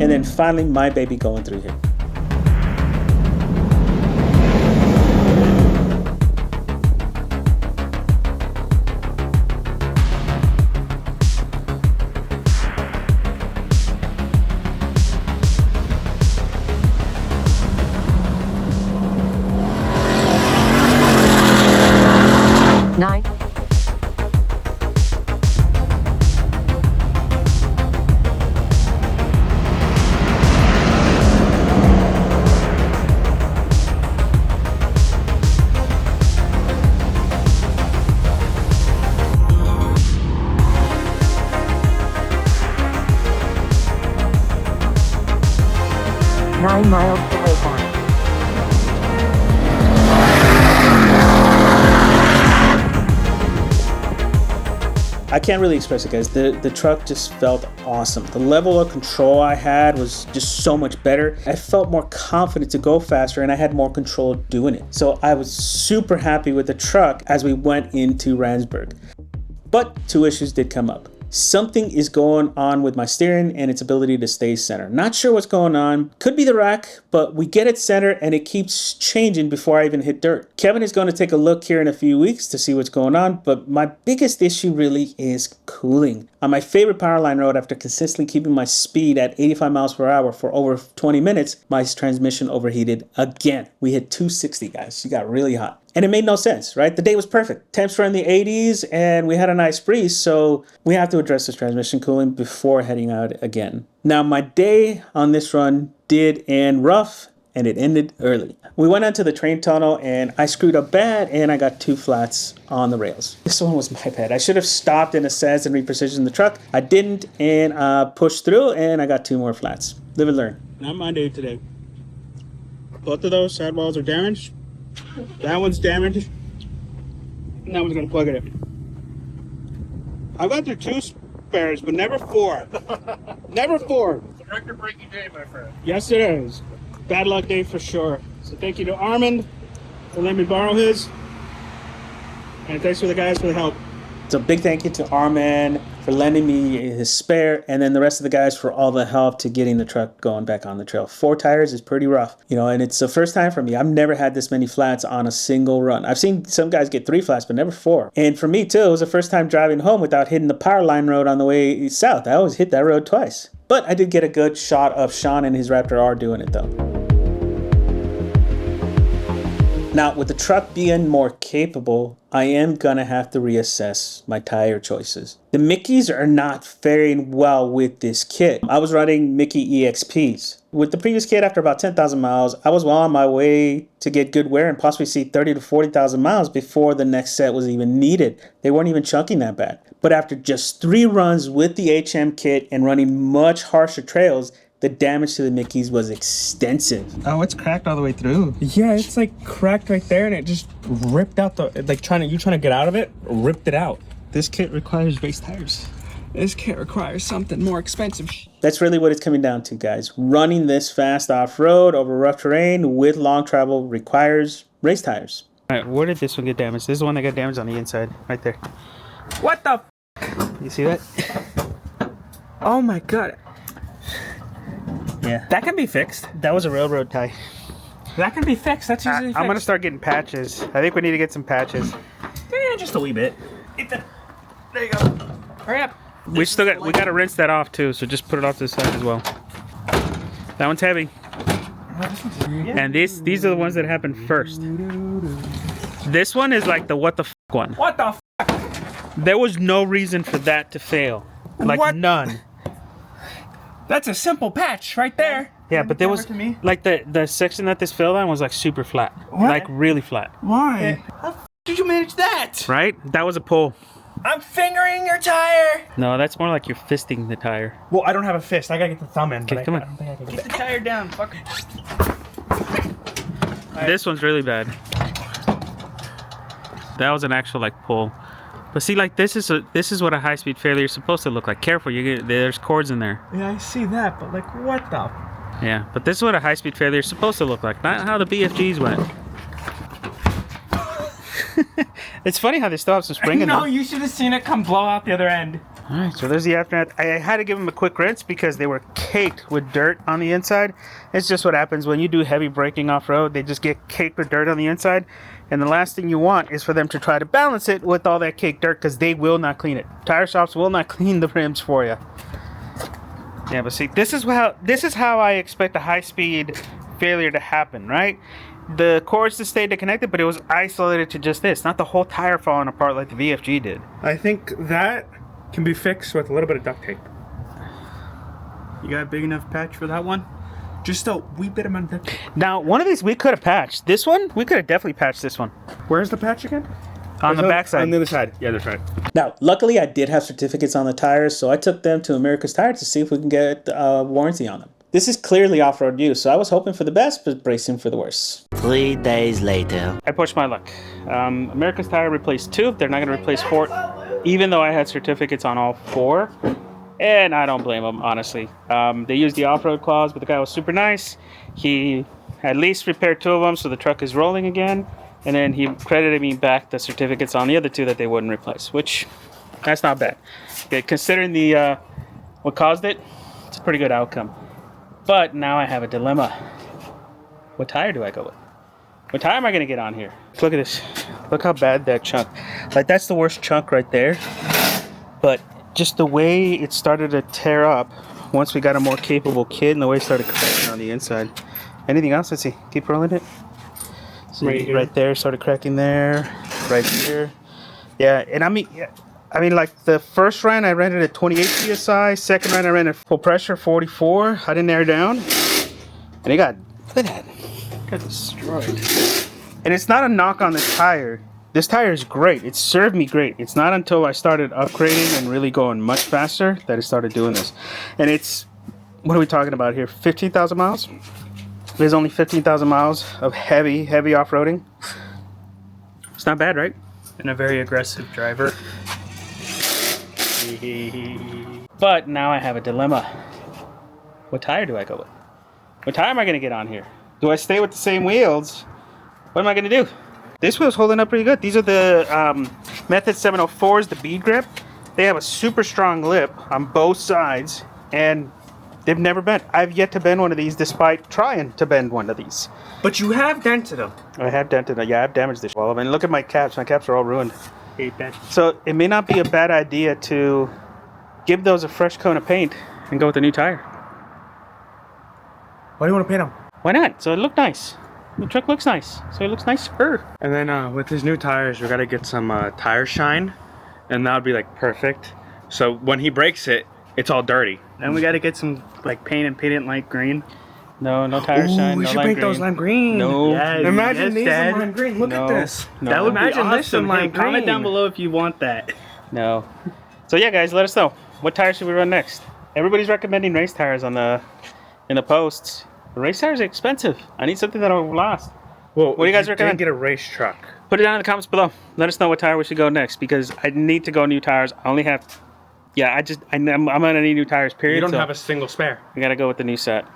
A: And then finally, my baby going through here.
L: Nine. Nine miles to waypoint.
A: I can't really express it, guys. The truck just felt awesome. The level of control I had was just so much better. I felt more confident to go faster and I had more control doing it. So I was super happy with the truck as we went into Randsburg. But two issues did come up. Something is going on with my steering and its ability to stay center. Not sure what's going on. Could be the rack, but we get it center and it keeps changing before I even hit dirt. Kevin is going to take a look here in a few weeks to see what's going on, but my biggest issue really is cooling. On my favorite Powerline road, after consistently keeping my speed at 85 miles per hour for over 20 minutes, my transmission overheated again. We hit 260, guys. It got really hot. And it made no sense, right? The day was perfect. Temps were in the 80s and we had a nice breeze, so we have to address this transmission cooling before heading out again. Now, my day on this run did end rough and it ended early. We went onto the train tunnel and I screwed up bad and I got 2 flats on the rails. This one was my bad. I should have stopped in a sense and repositioned the truck. I didn't and pushed through and I got 2 more flats. Live and learn. Not my day today. Both of those sidewalls are damaged. That one's damaged. And that one's gonna plug it in. I've got through 2 spares, but never 4. Never 4.
E: It's a record-breaking day, my friend.
A: Yes, it is. Bad luck day for sure. So thank you to Armand for letting me borrow his. And thanks for the guys for the help. So big thank you to Armand for lending me his spare, and then the rest of the guys for all the help to getting the truck going back on the trail. 4 tires is pretty rough, you know, and it's the first time for me. I've never had this many flats on a single run. I've seen some guys get 3 flats, but never 4. And for me too, it was the first time driving home without hitting the power line road on the way south. I always hit that road twice. But I did get a good shot of Sean and his Raptor R doing it though. Now, with the truck being more capable, I am going to have to reassess my tire choices. The Mickeys are not faring well with this kit. I was running Mickey EXPs. With the previous kit, after about 10,000 miles, I was well on my way to get good wear and possibly see 30 to 40,000 miles before the next set was even needed. They weren't even chunking that bad. But after just 3 runs with the HM kit and running much harsher trails, the damage to the Mickeys was extensive.
B: Oh, it's cracked all the way through.
M: Yeah, it's like cracked right there, and it just ripped out the like you trying to get out of it, ripped it out.
B: This kit requires race tires.
M: This kit requires something more expensive.
A: That's really what it's coming down to, guys. Running this fast off-road over rough terrain with long travel requires race tires.
B: All right, where did this one get damaged? This is the one that got damaged on the inside, right there.
M: What the?
B: You see that?
M: Oh my god.
B: Yeah.
M: That can be fixed.
B: That was a railroad tie.
M: That can be fixed. That's usually fixed.
B: I'm gonna start getting patches. I think we need to get some patches.
M: Yeah, just a wee bit. There you go. Hurry up.
B: We gotta rinse that off too, so just put it off to the side as well. That one's heavy. And these are the ones that happened first. This one is like the what the f one.
M: What the f?
B: There was no reason for that to fail. Like
M: What?
B: none.
M: That's a simple patch right there.
B: Yeah, but there was like the section that this failed on was like super flat.
M: What?
B: Like really flat.
M: Why? How the f did you manage that?
B: Right? That was a pull.
M: I'm fingering your tire.
B: No, that's more like you're fisting the tire.
M: Well, I don't have a fist. I gotta get the thumb in.
B: Okay, come on.
M: I don't think I can get the tire down. Fuck.
B: This one's really bad. That was an actual like pull. But see, like this is what a high-speed failure is supposed to look like. Careful, there's cords in there.
M: Yeah, I see that, but like, what the?
B: Yeah, but this is what a high-speed failure is supposed to look like, not how the BFGs went. It's funny how they still have some spring in them.
M: No, you should have seen it come blow out the other end.
B: All right, so there's the aftermath. I had to give them a quick rinse because they were caked with dirt on the inside. It's just what happens when you do heavy braking off-road. They just get caked with dirt on the inside. And the last thing you want is for them to try to balance it with all that caked dirt because they will not clean it. Tire shops will not clean the rims for you. Yeah, but see, this is how I expect a high-speed failure to happen, right? The cords to stay connected, but it was isolated to just this, not the whole tire falling apart like the VFG did.
M: I think that can be fixed with a little bit of duct tape.
B: You got a big enough patch for that one?
M: Just a wee bit amount of duct tape.
B: Now, one of these we could have patched. This one, we could have definitely patched this one.
M: Where's the patch again?
B: On the back side.
M: On the other side. Yeah, that's right.
A: Now, luckily I did have certificates on the tires, so I took them to America's Tire to see if we can get a warranty on them. This is clearly off-road use, so I was hoping for the best, but bracing for the worst.
D: 3 days later.
B: I pushed my luck. America's Tire replaced 2. They're not going to replace 4, even though I had certificates on all 4. And I don't blame them, honestly. They used the off-road clause, but the guy was super nice. He at least repaired 2 of them, so the truck is rolling again. And then he credited me back the certificates on the other 2 that they wouldn't replace, which, that's not bad. Okay, considering the what caused it, it's a pretty good outcome. But now I have a dilemma. What tire do I go with? What tire am I gonna get on here? Look at this. Look how bad that chunk. Like that's the worst chunk right there. But just the way it started to tear up once we got a more capable kit and the way it started cracking on the inside. Anything else? Let's see. Keep rolling it. So right there started cracking there. Right here. Yeah, and I mean like the first run I ran it at 28 psi. Second run I ran at full pressure 44. I didn't air down, and it got, look at that, it got destroyed. And it's not a knock on this tire. This tire is great. It served me great. It's not until I started upgrading and really going much faster that it started doing this. And it's, what are we talking about here? 15,000 miles. There's only 15,000 miles of heavy off-roading. It's not bad, right?
M: And a very aggressive driver.
B: But now I have a dilemma. What tire do I go with? What tire am I going to get on here? Do I stay with the same wheels? What am I going to do? This wheel's holding up pretty good. These are the Method 704s, the bead grip. They have a super strong lip on both sides, and they've never bent. I've yet to bend one of these despite trying to bend one of these.
M: But you have dented them.
B: I have dented it. Yeah, I've damaged this wall. I mean, look at my caps. My caps are all ruined.
M: Hate that.
B: So it may not be a bad idea to give those a fresh coat of paint and go with a new tire.
M: Why do you want to paint them?
B: Why not? So it looked nice. The truck looks nice. So it looks nicer.
M: And then with his new tires, we got to get some tire shine. And that would be like perfect. So when he breaks it, it's all dirty. And we got to get some like paint and paint it light green.
B: No tire shine.
M: We
B: no
M: should
B: lime
M: paint
B: green.
M: those lime green.
B: No.
M: Yes, imagine these
B: Dad.
M: in lime green. Look at this.
B: No.
M: That would
B: Imagine
M: be awesome.
B: lime
M: Comment
B: green.
M: down below if you want that.
B: No. So yeah, guys, let us know. What tires should we run next? Everybody's recommending race tires in the posts. The race tires are expensive. I need something that'll last.
M: Well,
B: what do you guys recommend?
M: Get a race truck.
B: Put it down in the comments below. Let us know what tire we should go next, because I need to go new tires. I only have, I'm gonna need new tires. Period.
M: You don't have a single spare.
B: I gotta go with the new set.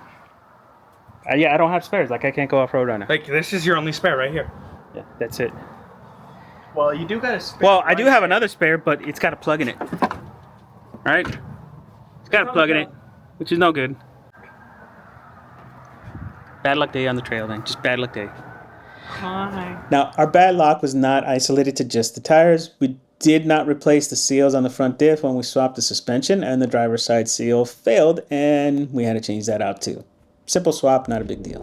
B: Yeah, I don't have spares. Like I can't go off road right now.
M: Like this is your only spare right here.
B: Yeah, that's it.
M: Well, you do got a spare.
B: Well, I do have another spare, but it's got a plug in it. All right, it's got a plug in it, which is no good. Bad luck day on the trail, man. Just bad luck day.
M: Hi.
A: Now, our bad luck was not isolated to just the tires. We did not replace the seals on the front diff when we swapped the suspension, and the driver's side seal failed, and we had to change that out too. Simple swap, not a big deal.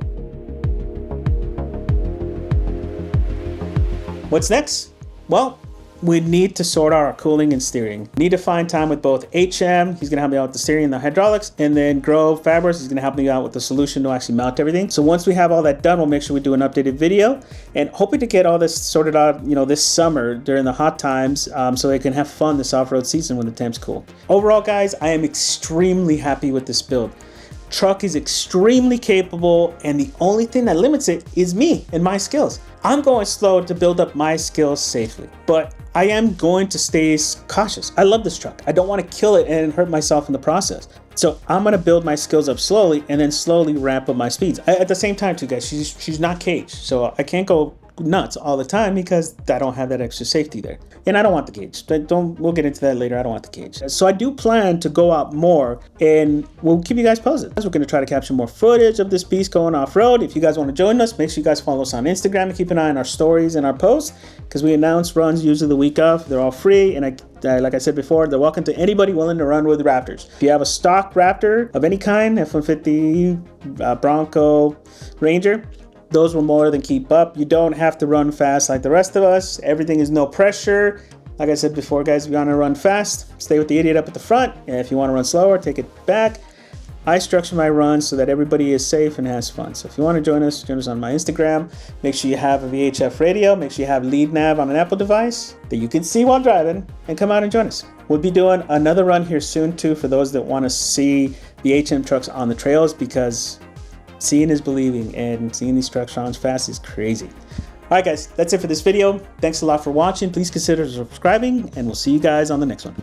A: What's next? Well, we need to sort out our cooling and steering. Need to find time with both HM, he's gonna help me out with the steering and the hydraulics, and then Grove Fabros is gonna help me out with the solution to actually mount everything. So once we have all that done, we'll make sure we do an updated video, and hoping to get all this sorted out, this summer during the hot times, so they can have fun this off-road season when the temp's cool. Overall, guys, I am extremely happy with this build. Truck is extremely capable, and the only thing that limits it is me and my skills. I'm going slow to build up my skills safely, but I am going to stay cautious. I love this truck. I don't want to kill it and hurt myself in the process. So I'm going to build my skills up slowly and then slowly ramp up my speeds. At the same time too, guys, she's not caged, so I can't go nuts all the time because I don't have that extra safety there. And I don't want the cage. We'll get into that later. I don't want the cage. So I do plan to go out more, and we'll keep you guys posted. We're going to try to capture more footage of this beast going off-road. If you guys want to join us, make sure you guys follow us on Instagram and keep an eye on our stories and our posts, because we announce runs usually the week of. They're all free, and like I said before, they're welcome to anybody willing to run with Raptors. If you have a stock Raptor of any kind, F-150, Bronco, Ranger, those will more than keep up. You don't have to run fast like the rest of us. Everything is no pressure. Like I said before, guys, if you want to run fast, stay with the idiot up at the front. And if you want to run slower, take it back. I structure my runs so that everybody is safe and has fun. So if you want to join us on my Instagram. Make sure you have a VHF radio. Make sure you have lead nav on an Apple device that you can see while driving, and come out and join us. We'll be doing another run here soon too for those that want to see the HM trucks on the trails, because seeing is believing, and seeing these trucks run fast is crazy. All right, guys, that's it for this video. Thanks a lot for watching. Please consider subscribing, and we'll see you guys on the next one.